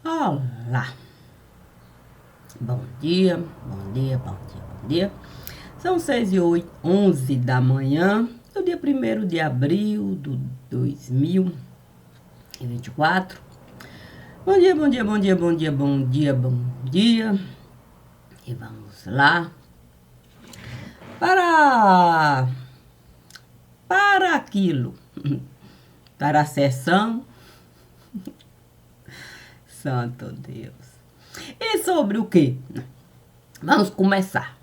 Olá, bom dia, bom dia, bom dia, bom dia. São 6h11 da manhã, do dia 1º de abril de 2024. Bom dia, bom dia, bom dia, bom dia, bom dia, bom dia. E vamos lá para, para aquilo, para a sessão. Santo Deus. E sobre o quê? Vamos começar.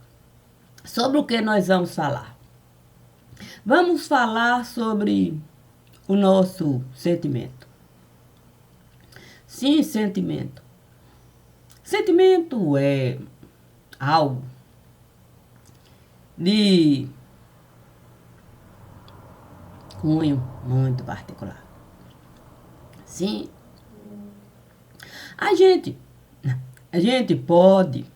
Sobre o que nós vamos falar? Vamos falar sobre o nosso sentimento. Sim, sentimento. Sentimento é algo de cunho muito particular. Sim, a gente, a gente pode,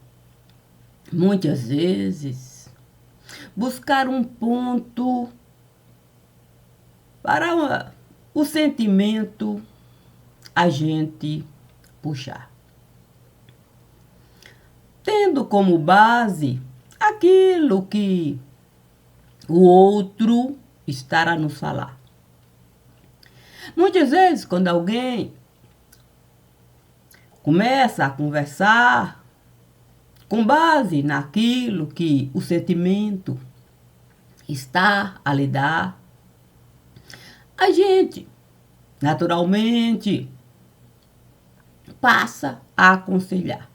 muitas vezes, buscar um ponto para o sentimento a gente puxar. Tendo como base aquilo que o outro estará a nos falar. Muitas vezes, quando alguém começa a conversar com base naquilo que o sentimento está a lhe dar, a gente, naturalmente, passa a aconselhar.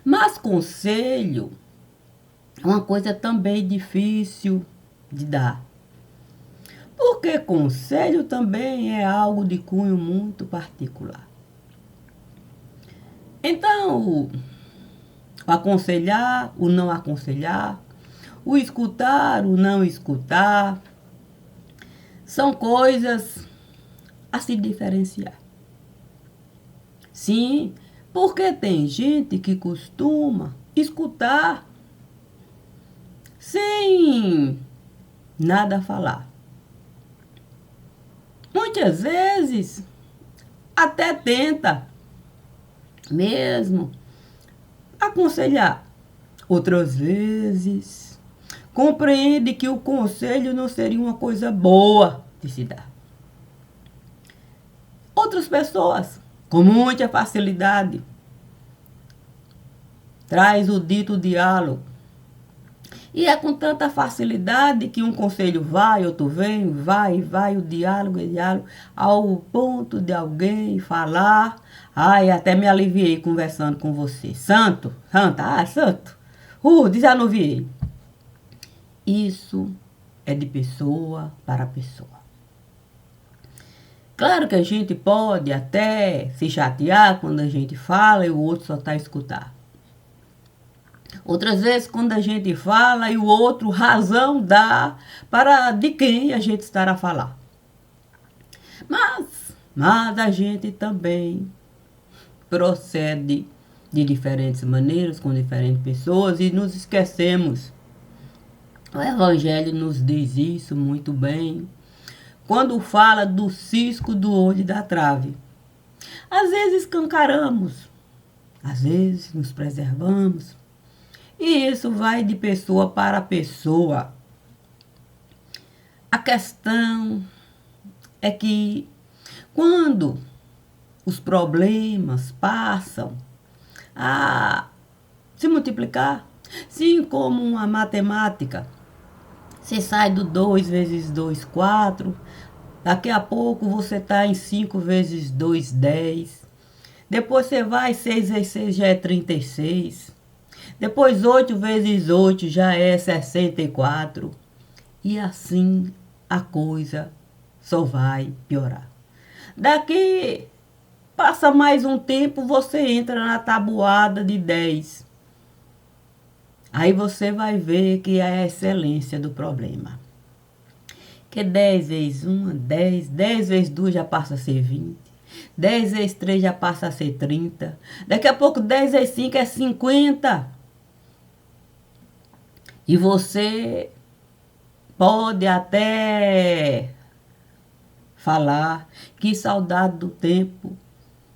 Mas conselho é uma coisa também difícil de dar. Porque conselho também é algo de cunho muito particular. Então, o aconselhar, o não aconselhar, o escutar, o não escutar, são coisas a se diferenciar. Sim, porque tem gente que costuma escutar sem nada falar. Muitas vezes até tenta mesmo aconselhar. Outras vezes compreende que o conselho não seria uma coisa boa de se dar. Outras pessoas, com muita facilidade, traz o dito diálogo. E é com tanta facilidade que um conselho vai, outro vem, vai, o diálogo, ao ponto de alguém falar, ai, até me aliviei conversando com você. Santo, santa, santo, desanuviei. Isso é de pessoa para pessoa. Claro que a gente pode até se chatear quando a gente fala e o outro só está a escutar. Outras vezes, quando a gente fala e o outro razão dá para de quem a gente estará a falar. Mas a gente também procede de diferentes maneiras, com diferentes pessoas e nos esquecemos. O Evangelho nos diz isso muito bem. Quando fala do cisco do olho da trave. Às vezes escancaramos, às vezes nos preservamos. E isso vai de pessoa para pessoa. A questão é que quando os problemas passam a se multiplicar, assim como uma matemática, você sai do 2 vezes 2, 4. Daqui a pouco você está em 5 vezes 2, 10. Depois você vai, 6 vezes 6 já é 36. Depois 8 vezes 8 já é 64. E assim a coisa só vai piorar. Daqui passa mais um tempo, você entra na tabuada de 10. Aí você vai ver que é a excelência do problema. Que 10 vezes 1 é 10, 10 vezes 2 já passa a ser 20. 10 vezes 3 já passa a ser 30. Daqui a pouco 10 vezes 5 é 50. E você pode até falar que saudade do tempo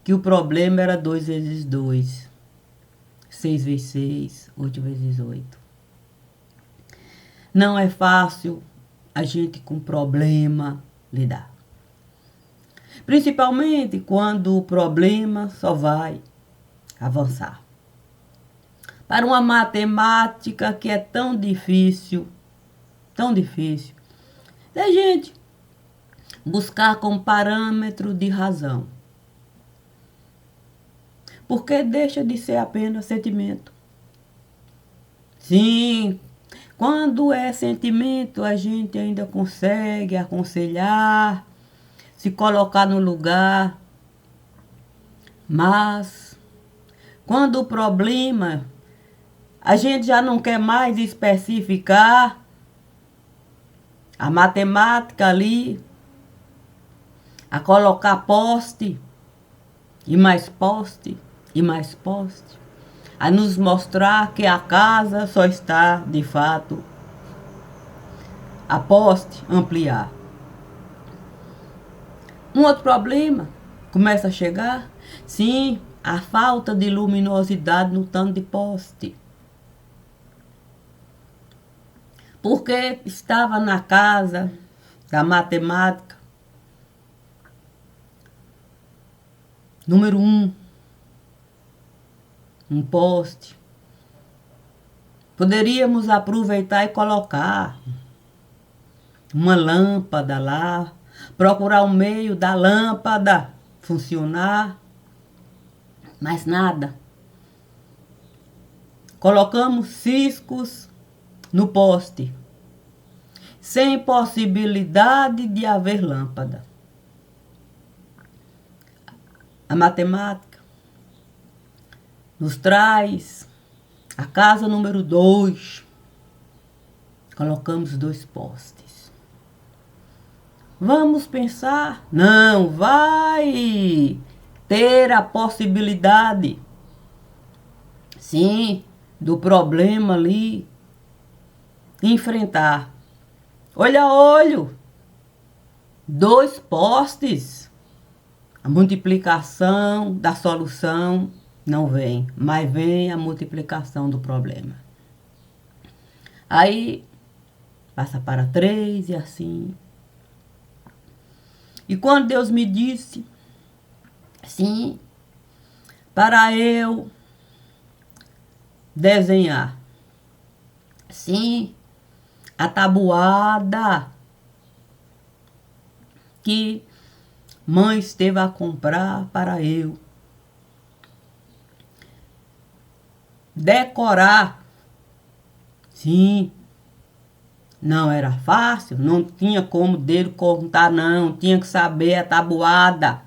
que o problema era 2 vezes 2, 6 vezes 6, 8 vezes 8. Não é fácil a gente com problema lidar. Principalmente quando o problema só vai avançar. Para uma matemática que é tão difícil, da gente buscar como parâmetro de razão. Porque deixa de ser apenas sentimento. Sim, quando é sentimento, a gente ainda consegue aconselhar, se colocar no lugar. Mas, quando o problema, a gente já não quer mais especificar, a matemática ali, a colocar poste, e mais poste, e mais poste, a nos mostrar que a casa só está, de fato, a poste ampliar. Um outro problema começa a chegar, sim, a falta de luminosidade no tanto de poste. Porque estava na casa da matemática, número 1, um poste. Poderíamos aproveitar e colocar uma lâmpada lá, procurar o meio da lâmpada funcionar, mas nada. Colocamos ciscos no poste, sem possibilidade de haver lâmpada. A matemática nos traz a casa número 2. Colocamos 2 postes. Vamos pensar? Não, vai ter a possibilidade, sim, do problema ali, enfrentar. Olho a olho, 2 postes. A multiplicação da solução não vem, mas vem a multiplicação do problema. Aí, passa para 3 e assim. E quando Deus me disse, sim, para eu desenhar, sim, a tabuada que mãe esteve a comprar para eu decorar, sim, não era fácil, não tinha como dele contar, não, tinha que saber a tabuada.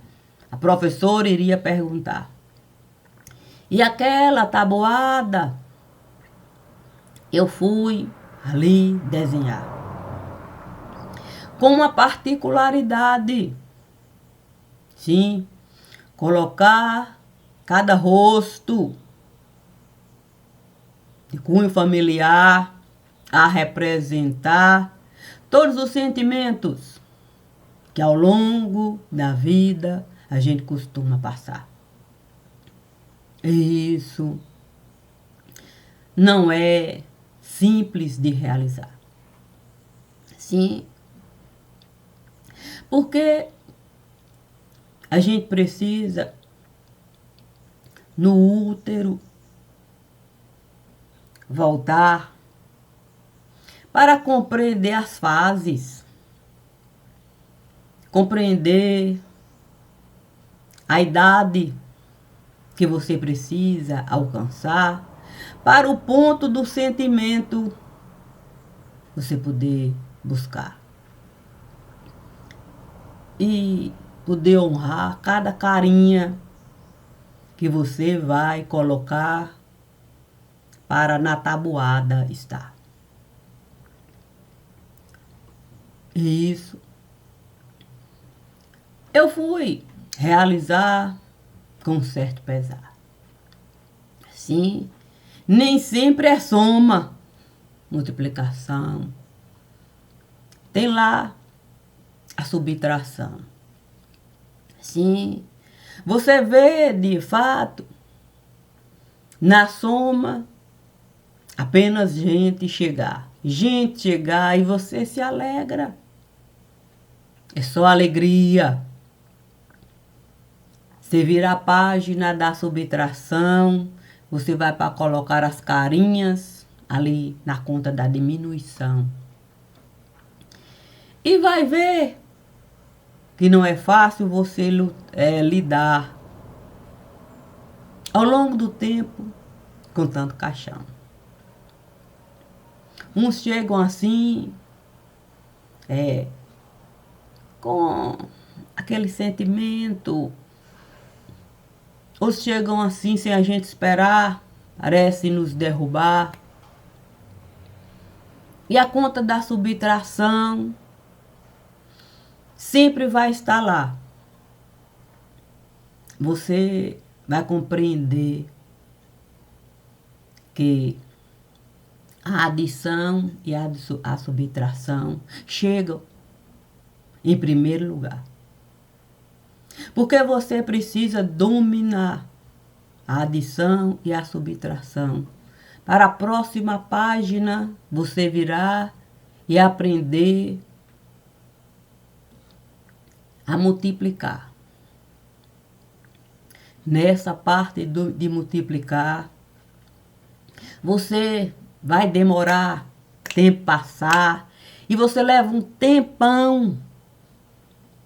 A professora iria perguntar. E aquela tabuada, eu fui ali desenhar. Com uma particularidade, sim, colocar cada rosto de cunho familiar a representar todos os sentimentos que ao longo da vida a gente costuma passar. Isso não é simples de realizar. Sim, porque a gente precisa, no útero, voltar para compreender as fases, compreender a idade que você precisa alcançar, para o ponto do sentimento você poder buscar. E poder honrar cada carinha que você vai colocar para na tabuada estar. Isso. Eu fui realizar com certo pesar. Sim, nem sempre é soma, multiplicação. Tem lá a subtração. Sim, Você vê, de fato, na soma, apenas gente chegar. Gente chegar e você se alegra. É só alegria. Você vira a página da subtração, você vai para colocar as carinhas ali na conta da diminuição. E vai ver que não é fácil você lidar ao longo do tempo com tanto caixão. Uns chegam assim, com aquele sentimento. Outros chegam assim sem a gente esperar, parecem nos derrubar. E a conta da subtração sempre vai estar lá. Você vai compreender que a adição e a subtração chegam em primeiro lugar. Porque você precisa dominar a adição e a subtração. Para a próxima página, você virar e aprender a multiplicar. Nessa parte de multiplicar, você vai demorar tempo passar e você leva um tempão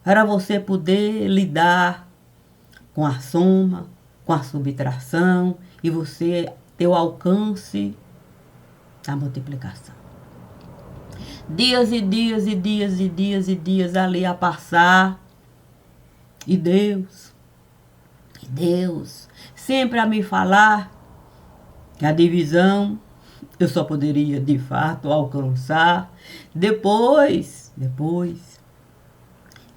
para você poder lidar com a soma, com a subtração e você ter o alcance da multiplicação. Dias e dias e dias e dias e dias ali a passar e Deus sempre a me falar que a divisão eu só poderia de fato alcançar depois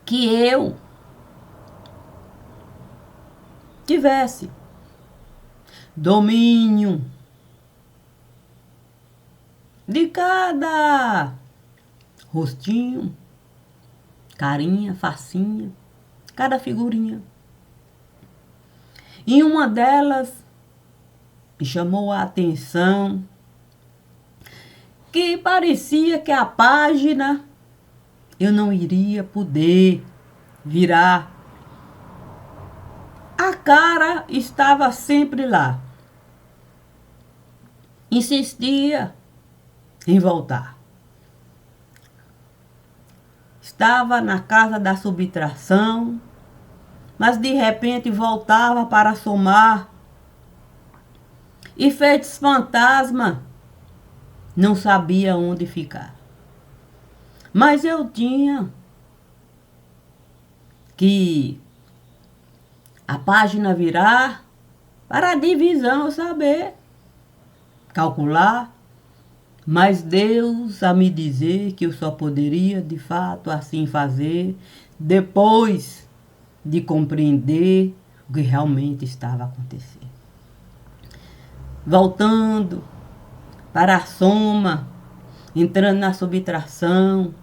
que eu tivesse domínio de cada rostinho, carinha, facinha, cada figurinha. E uma delas me chamou a atenção que parecia que a página eu não iria poder virar. A cara estava sempre lá. Insistia em voltar. Estava na casa da subtração, mas de repente voltava para somar. E feitos fantasma, não sabia onde ficar. Mas eu tinha que a página virar para a divisão eu saber calcular, mas Deus a me dizer que eu só poderia de fato assim fazer depois de compreender o que realmente estava acontecendo. Voltando para a soma, entrando na subtração,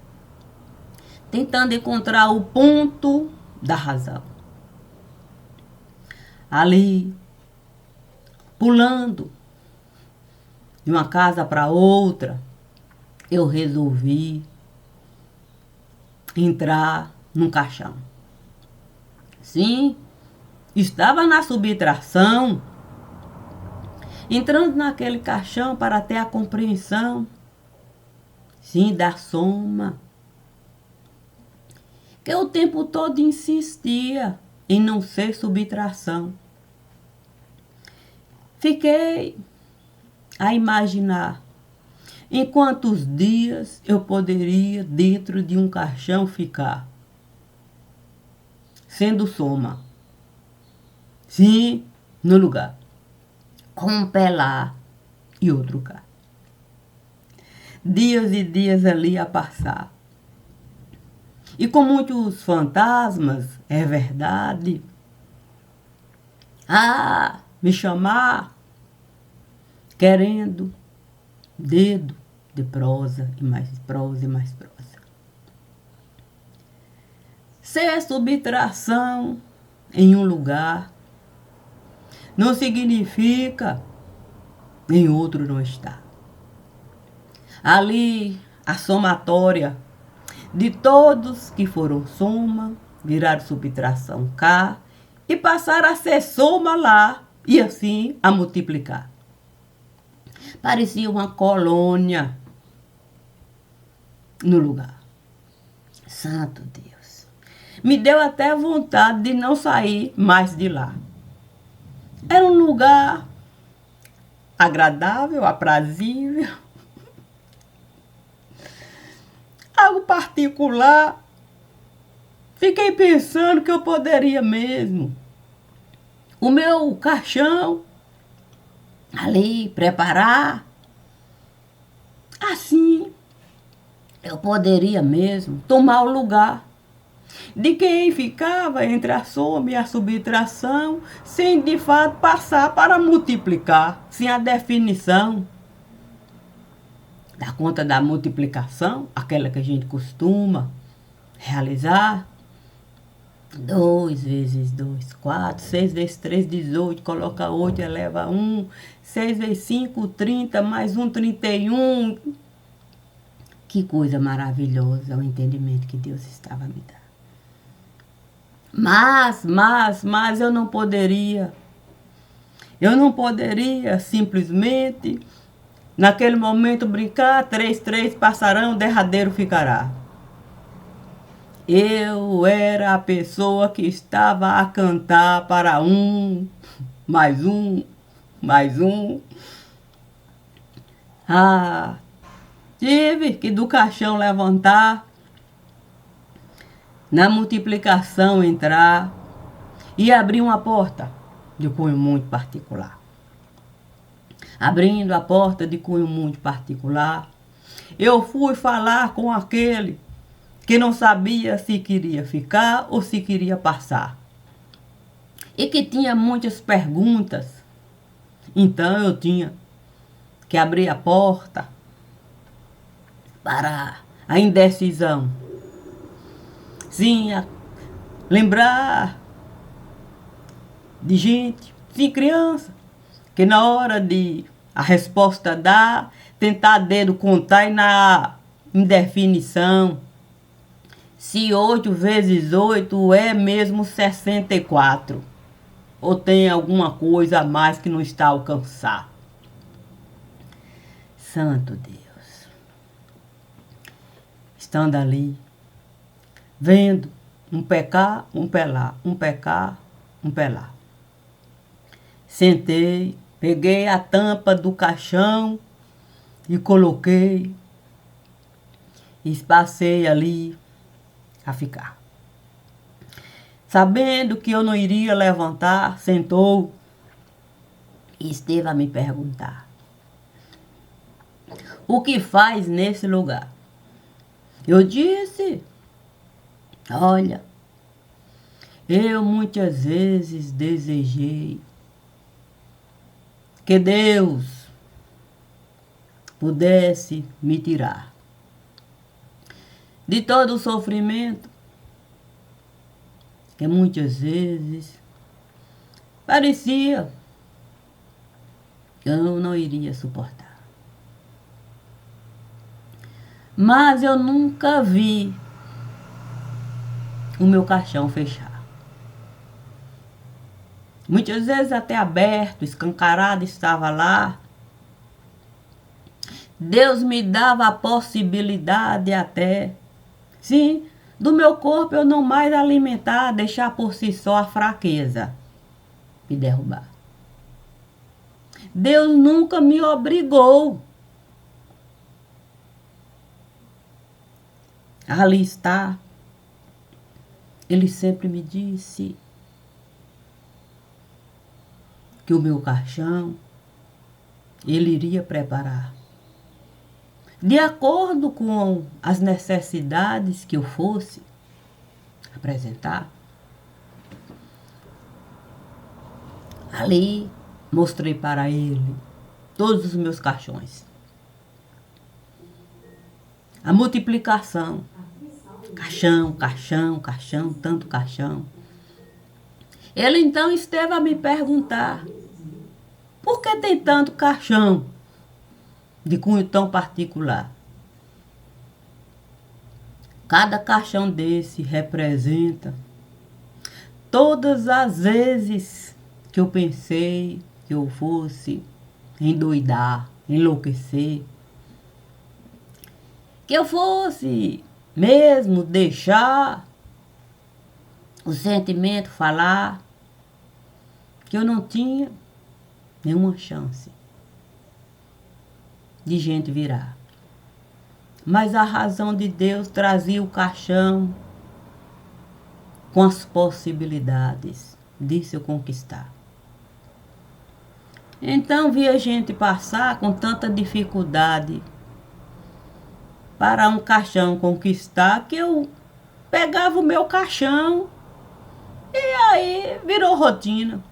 tentando encontrar o ponto da razão. Ali, pulando de uma casa para outra, eu resolvi entrar num caixão. Sim, estava na subtração, entrando naquele caixão para ter a compreensão, sim, da soma, que eu o tempo todo insistia em não ser subtração. Fiquei a imaginar em quantos dias eu poderia dentro de um caixão ficar, sendo soma. Sim, no lugar. Com um pé lá e outro cá. Dias e dias ali a passar. E com muitos fantasmas, é verdade. Me chamar, querendo dedo de prosa e mais prosa e mais prosa. Ser subtração em um lugar não significa em outro não estar. Ali, a somatória de todos que foram soma, viraram subtração cá e passaram a ser soma lá e assim a multiplicar. Parecia uma colônia no lugar. Santo Deus. Me deu até vontade de não sair mais de lá. Era um lugar agradável, aprazível, algo particular. Fiquei pensando que eu poderia mesmo. O meu caixão ali, preparar. Assim, eu poderia mesmo tomar o lugar de quem ficava entre a soma e a subtração, sem de fato passar para multiplicar, sem a definição da conta da multiplicação, aquela que a gente costuma realizar. 2 vezes 2, 4, 6 vezes 3, 18, coloca 8, eleva 1, 6 vezes 5, 30, mais 1, 31. Que coisa maravilhosa o entendimento que Deus estava me dando. Mas eu não poderia simplesmente, naquele momento, brincar, 3, 3 passarão, derradeiro ficará. Eu era a pessoa que estava a cantar para mais um, mais um. Tive que do caixão levantar, na multiplicação entrar e abrir uma porta de cunho muito particular. Abrindo a porta de cunho muito particular, eu fui falar com aquele que não sabia se queria ficar ou se queria passar. E que tinha muitas perguntas. Então eu tinha que abrir a porta para a indecisão. Sim, lembrar de gente, sim, criança, que na hora de a resposta dar, tentar dedo contar e na indefinição. Se 8 vezes 8 é mesmo 64. Ou tem alguma coisa a mais que não está a alcançar. Santo Deus. Estando ali, vendo um pecar, um pelar, um pecar, um pelar. Sentei, peguei a tampa do caixão e coloquei. E passei ali a ficar. Sabendo que eu não iria levantar, sentou e esteve a me perguntar: o que faz nesse lugar? Eu disse: olha, eu muitas vezes desejei que Deus pudesse me tirar de todo o sofrimento que muitas vezes parecia que eu não iria suportar. Mas eu nunca vi o meu caixão fechar. Muitas vezes até aberto, escancarado estava lá. Deus me dava a possibilidade até, sim, do meu corpo eu não mais alimentar, deixar por si só a fraqueza me derrubar. Deus nunca me obrigou a ali estar. Ele sempre me disse que o meu caixão ele iria preparar de acordo com as necessidades que eu fosse apresentar. Ali mostrei para ele todos os meus caixões. A multiplicação. Caixão, caixão, caixão, tanto caixão. Ele então esteve a me perguntar: por que tem tanto caixão de cunho tão particular? Cada caixão desse representa todas as vezes que eu pensei que eu fosse endoidar, enlouquecer, que eu fosse mesmo deixar o sentimento falar, que eu não tinha nenhuma chance de gente virar. Mas a razão de Deus trazia o caixão com as possibilidades disso eu conquistar. Então vi a gente passar com tanta dificuldade para um caixão conquistar que eu pegava o meu caixão e aí virou rotina.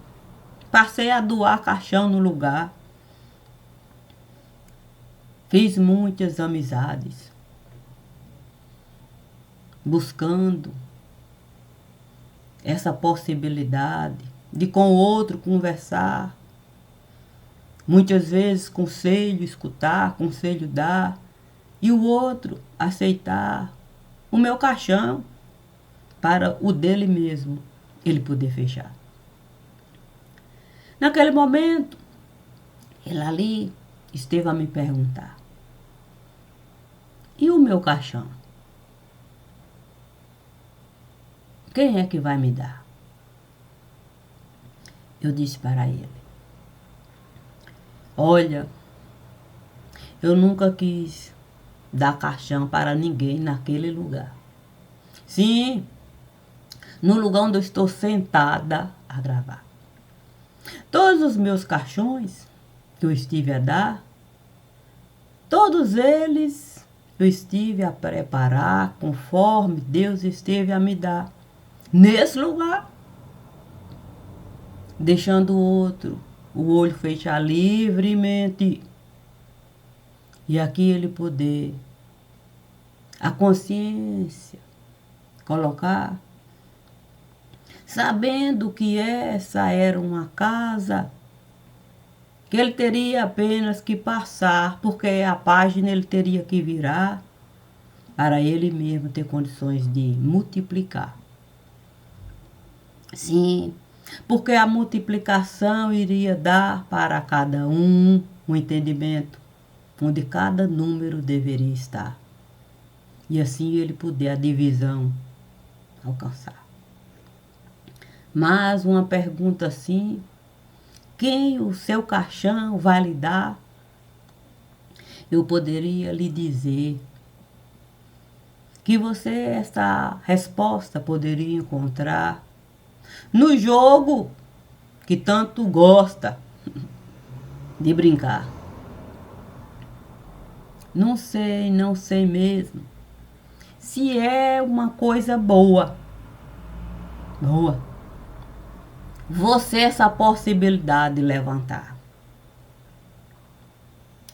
Passei a doar caixão no lugar. Fiz muitas amizades, buscando essa possibilidade de com o outro conversar. Muitas vezes conselho escutar, conselho dar, e o outro aceitar o meu caixão para o dele mesmo ele poder fechar. Naquele momento, ele ali esteve a me perguntar: e o meu caixão? Quem é que vai me dar? Eu disse para ele: olha, eu nunca quis dar caixão para ninguém naquele lugar. Sim, no lugar onde eu estou sentada a gravar. Todos os meus caixões que eu estive a dar, todos eles eu estive a preparar conforme Deus esteve a me dar. Nesse lugar, deixando o outro, o olho fechar livremente. E aqui ele poder, a consciência, colocar, sabendo que essa era uma casa que ele teria apenas que passar, porque a página ele teria que virar para ele mesmo ter condições de multiplicar. Sim, porque a multiplicação iria dar para cada um entendimento onde cada número deveria estar. E assim ele poder a divisão alcançar. Mas uma pergunta assim: quem o seu caixão vai lhe dar? Eu poderia lhe dizer que você essa resposta poderia encontrar no jogo que tanto gosta de brincar. Não sei mesmo se é uma coisa boa. Você essa possibilidade de levantar.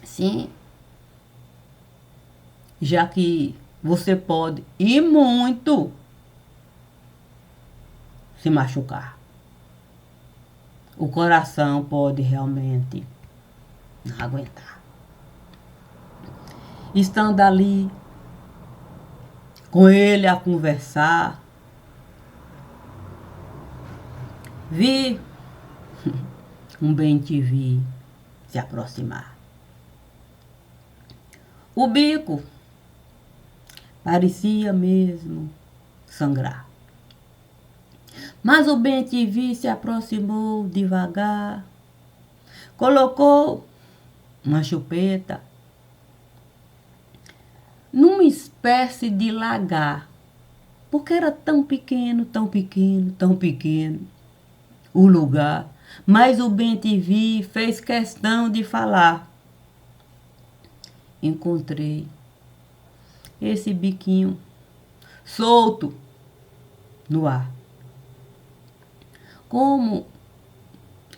Sim. Já que você pode e muito se machucar. O coração pode realmente não aguentar. Estando ali com ele a conversar, vi um bem-te-vi se aproximar. O bico parecia mesmo sangrar. Mas o bem-te-vi se aproximou devagar, colocou uma chupeta numa espécie de lagar, porque era tão pequeno o lugar. Mas o bem-te-vi fez questão de falar. Encontrei esse biquinho solto no ar. Como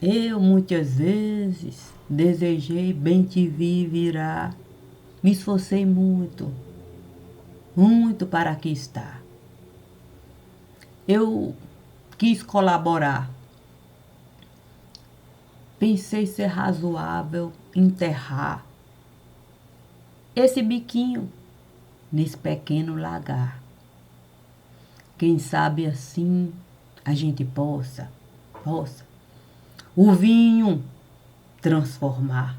eu muitas vezes desejei bem-te-vi virar, me esforcei muito para aqui estar. Eu quis colaborar pensei ser razoável enterrar esse biquinho nesse pequeno lagar. Quem sabe assim a gente possa o vinho transformar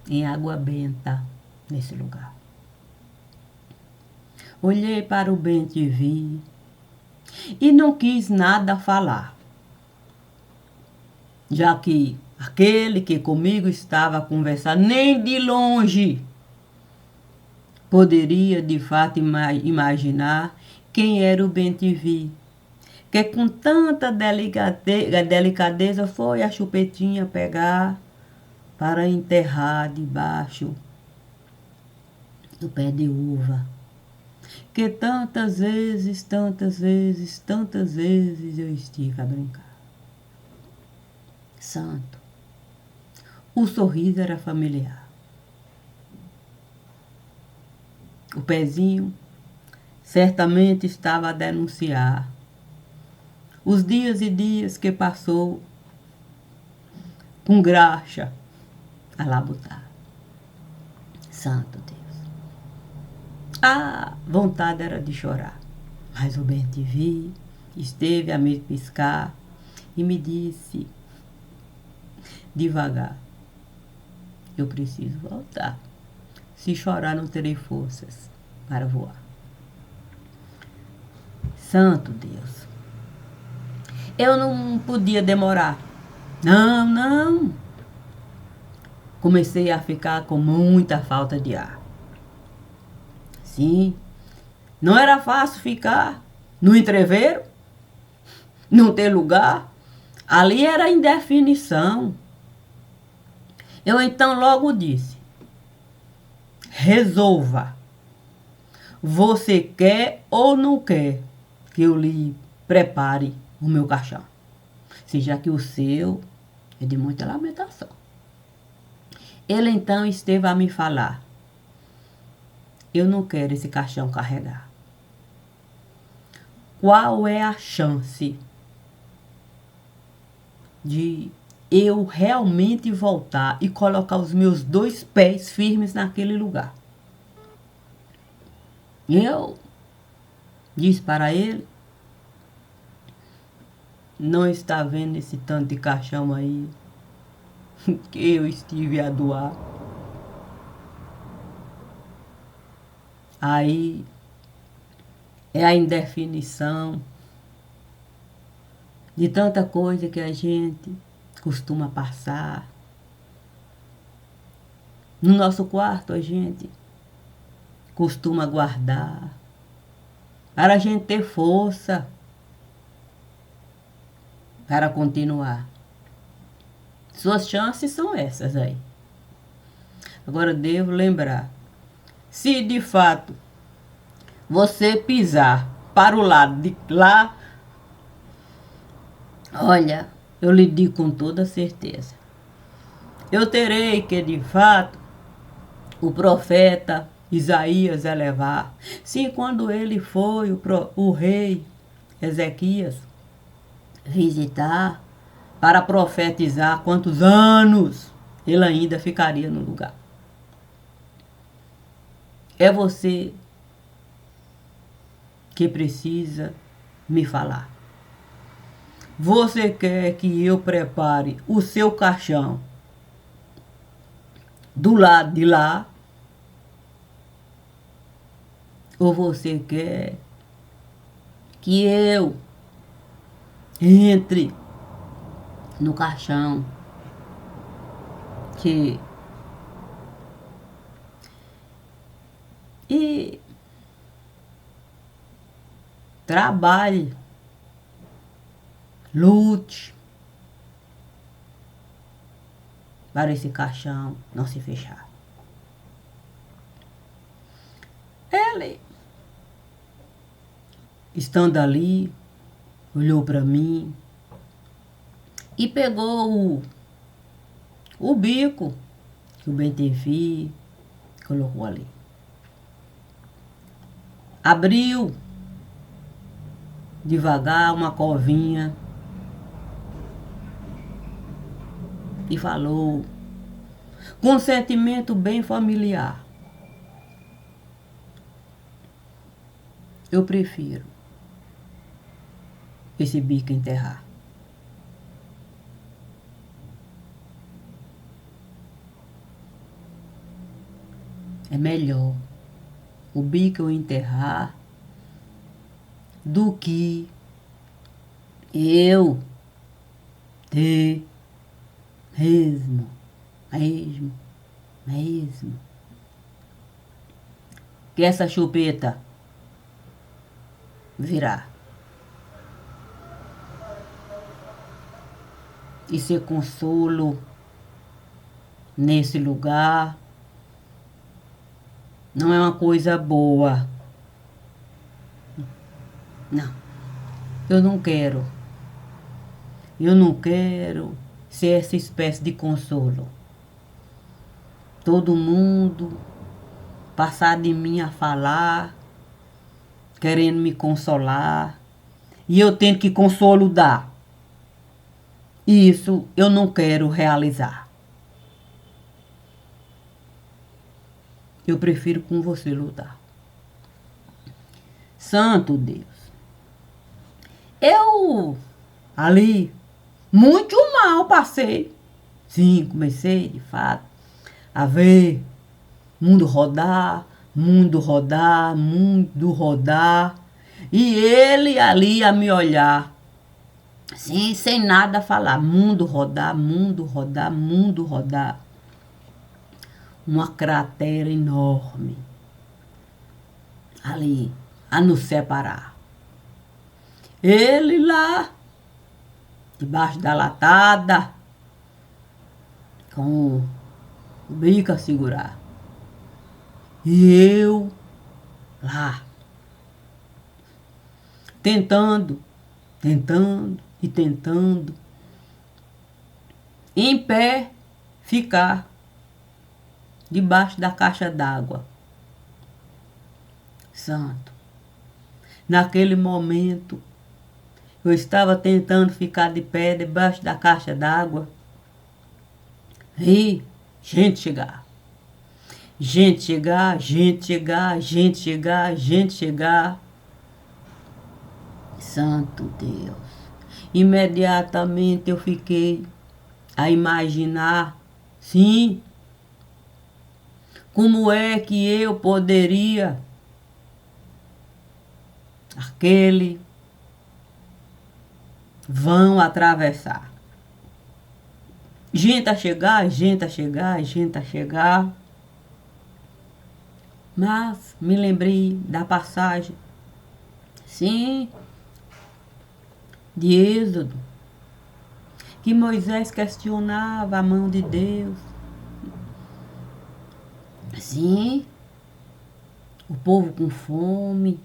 em água benta nesse lugar. Olhei para o bem-te-vi e não quis nada falar, já que aquele que comigo estava a conversar nem de longe poderia de fato imaginar quem era o bem-te-vi, que com tanta delicadeza foi a chupetinha pegar para enterrar debaixo do pé de uva, que tantas vezes eu estive a brincar. Santo, o sorriso era familiar. O pezinho certamente estava a denunciar os dias e dias que passou com graxa a labutar. Santo Deus. A vontade era de chorar, mas o bem-te-vi esteve a me piscar e me disse devagar: eu preciso voltar. Se chorar, não terei forças para voar. Santo Deus. Eu não podia demorar. Não. Comecei a ficar com muita falta de ar. Sim, não era fácil ficar no entreveiro, não ter lugar. Ali era indefinição. Eu então logo disse: resolva. Você quer ou não quer que eu lhe prepare o meu caixão? Seja que o seu é de muita lamentação. Ele então esteve a me falar: eu não quero esse caixão carregar. Qual é a chance de eu realmente voltar e colocar os meus 2 pés firmes naquele lugar? Eu disse para ele: não está vendo esse tanto de caixão aí que eu estive a doar? Aí é a indefinição de tanta coisa que a gente costuma passar. No nosso quarto a gente costuma guardar para a gente ter força para continuar. Suas chances são essas aí. Agora devo lembrar: se de fato você pisar para o lado de lá, olha, eu lhe digo com toda certeza, eu terei que de fato o profeta Isaías elevar. Sim, quando ele foi o rei Ezequias visitar para profetizar quantos anos ele ainda ficaria no lugar. É você que precisa me falar. Você quer que eu prepare o seu caixão do lado de lá? Ou você quer que eu entre no caixão e trabalhe, lute para esse caixão não se fechar? Ele, estando ali, olhou para mim e pegou o bico que o bem-te-vi colocou ali. Abriu devagar uma covinha e falou, com um sentimento bem familiar. Eu prefiro esse bico enterrar. É melhor o bico eu enterrar do que eu ter mesmo que essa chupeta virar e ser consolo nesse lugar não é uma coisa boa. Não, eu não quero. Eu não quero ser essa espécie de consolo. Todo mundo passar de mim a falar, querendo me consolar, e eu tenho que consolo dar. Isso eu não quero realizar. Eu prefiro com você lutar. Santo Deus. Eu ali muito mal passei. Sim, comecei de fato a ver mundo rodar, mundo rodar, mundo rodar. E ele ali a me olhar. Sim, sem nada falar. Mundo rodar, mundo rodar, mundo rodar. Uma cratera enorme ali a nos separar. Ele lá, debaixo da latada, com o bico a segurar. E eu lá, tentando, em pé, ficar debaixo da caixa d'água. Santo. Naquele momento, eu estava tentando ficar de pé debaixo da caixa d'água. E gente chegar. Gente chegar, gente chegar, gente chegar, gente chegar. Santo Deus. Imediatamente eu fiquei a imaginar, sim, como é que eu poderia aquele vão atravessar. Gente a chegar, gente a chegar, gente a chegar. Mas me lembrei da passagem, sim, de Êxodo, que Moisés questionava a mão de Deus. Sim, o povo com fome,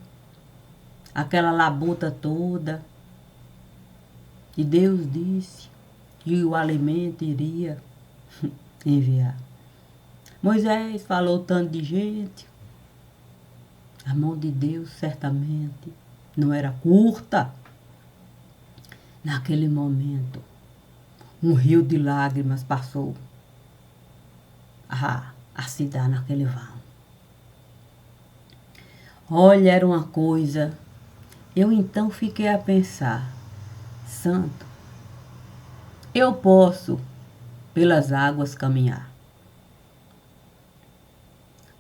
aquela labuta toda. E Deus disse que o alimento iria enviar. Moisés falou tanto de gente. A mão de Deus certamente não era curta. Naquele momento, um rio de lágrimas passou a se dar naquele vão. Olha, era uma coisa. Eu então fiquei a pensar, Santo, eu posso pelas águas caminhar.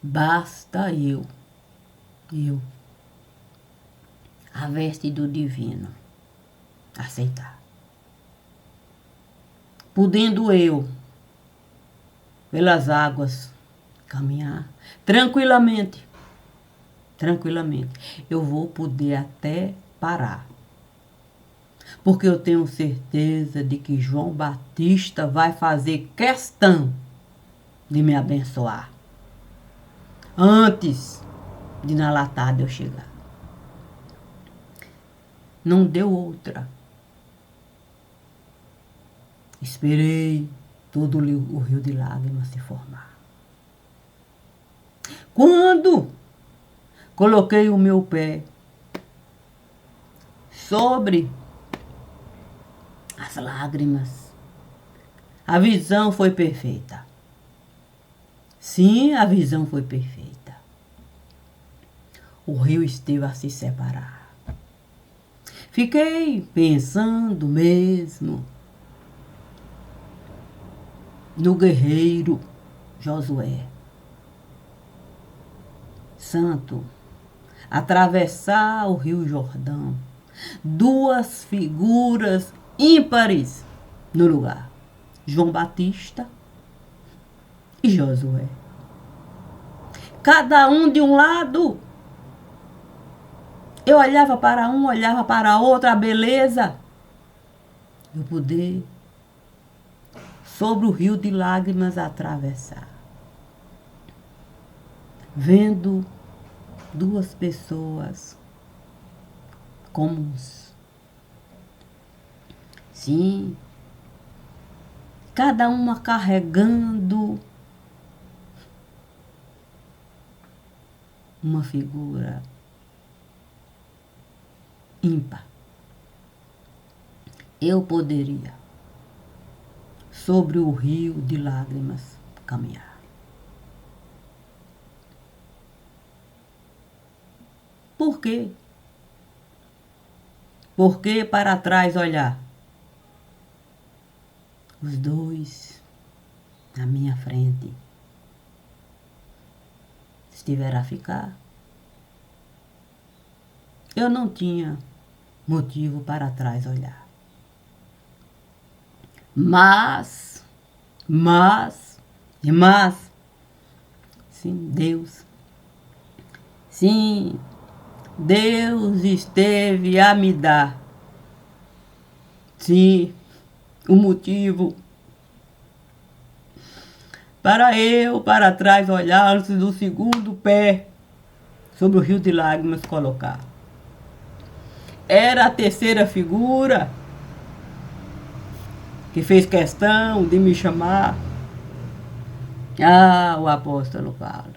Basta eu, a veste do divino, aceitar. Podendo eu, pelas águas, caminhar tranquilamente, eu vou poder até parar. Porque eu tenho certeza de que João Batista vai fazer questão de me abençoar antes de na latada eu chegar. Não deu outra. Esperei todo o rio de lágrimas se formar. Quando coloquei o meu pé sobre as lágrimas, A visão foi perfeita. Sim, a visão foi perfeita. O rio esteve a se separar. Fiquei pensando mesmo no guerreiro Josué, santo, atravessar o rio Jordão. Duas figuras ímpares no lugar. João Batista e Josué. Cada um de um lado. Eu olhava para um, olhava para outro, a beleza. E o poder sobre o rio de lágrimas atravessar. Vendo duas pessoas comuns. Sim, cada uma carregando uma figura ímpar. Eu poderia, sobre o rio de lágrimas, caminhar. Por quê? Por que para trás olhar? Os dois na minha frente estiveram a ficar. Eu não tinha motivo para trás olhar. Mas, sim, sim, Deus esteve a me dar, sim, o motivo para eu, para trás, olhar antes do segundo pé sobre o rio de lágrimas colocar. Era a terceira figura que fez questão de me chamar. Ah, o apóstolo Paulo.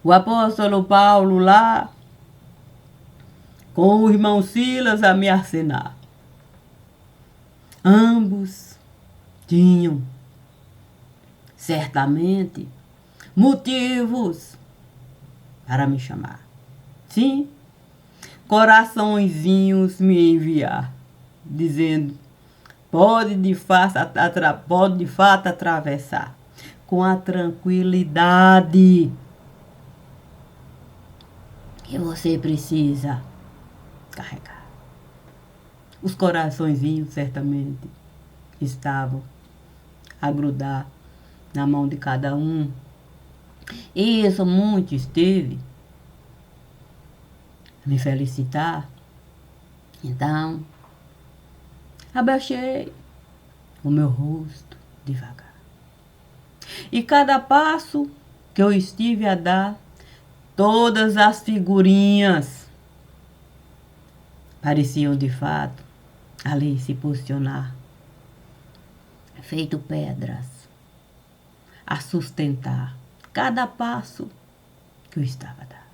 O apóstolo Paulo lá, com o irmão Silas a me acenar. Ambos tinham, certamente, motivos para me chamar. Sim, coraçõezinhos me enviar, dizendo, pode de fato atravessar com a tranquilidade que você precisa carregar. Os coraçõezinhos certamente estavam a grudar na mão de cada um. E isso muito esteve a me felicitar. Então, abaixei o meu rosto devagar. E cada passo que eu estive a dar, todas as figurinhas pareciam de fato ali se posicionar, feito pedras, a sustentar cada passo que eu estava a dar.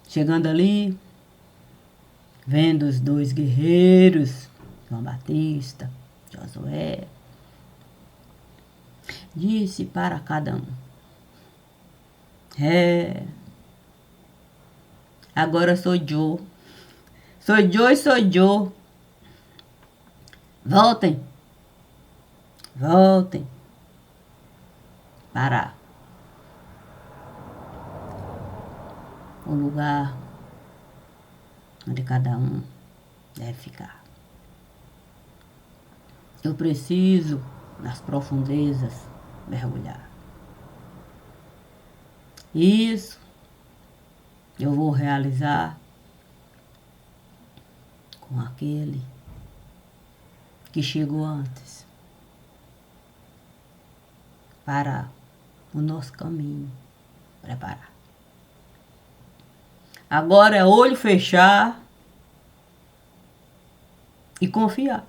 Chegando ali, vendo os dois guerreiros, João Batista, Josué, disse para cada um, agora sou Joe. Sou Joe e sou Joe. Voltem para o lugar onde cada um deve ficar. Eu preciso, nas profundezas, mergulhar. Isso eu vou realizar com aquele que chegou antes para o nosso caminho preparar. Agora é olho fechar e confiar.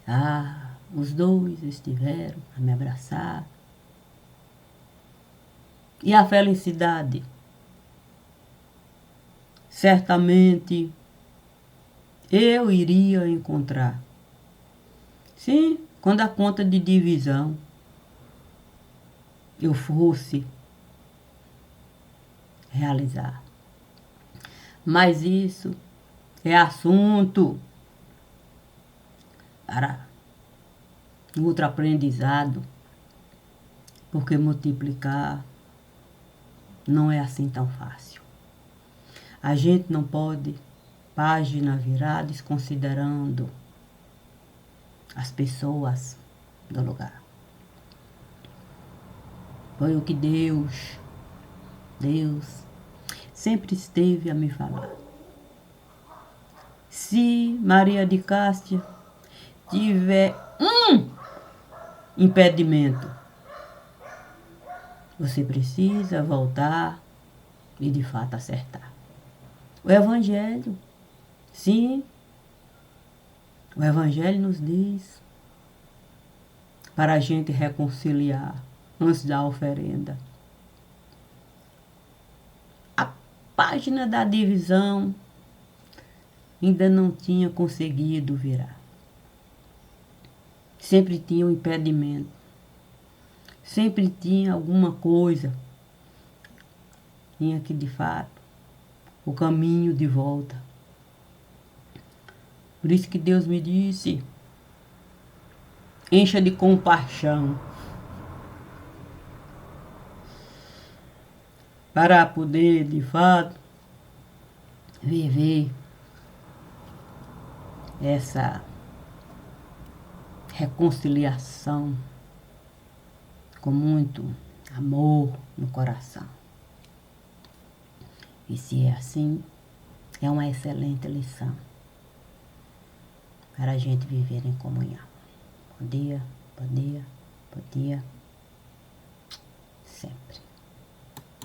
Ah, os dois estiveram a me abraçar. E a felicidade certamente eu iria encontrar. Sim, quando a conta de divisão eu fosse realizar. Mas isso é assunto para outro aprendizado, porque multiplicar não é assim tão fácil. A gente não pode página virar desconsiderando as pessoas do lugar. Foi o que Deus sempre esteve a me falar. Se Maria de Cássia tiver um impedimento, você precisa voltar e de fato acertar. O Evangelho, sim, o Evangelho nos diz para a gente reconciliar antes da oferenda. A página da divisão ainda não tinha conseguido virar. Sempre tinha um impedimento. Sempre tinha alguma coisa. Tinha que, de fato, o caminho de volta. Por isso que Deus me disse, encha de compaixão para poder, de fato, viver essa reconciliação com muito amor no coração. E se é assim, é uma excelente lição para a gente viver em comunhão. Bom dia, bom dia, bom dia.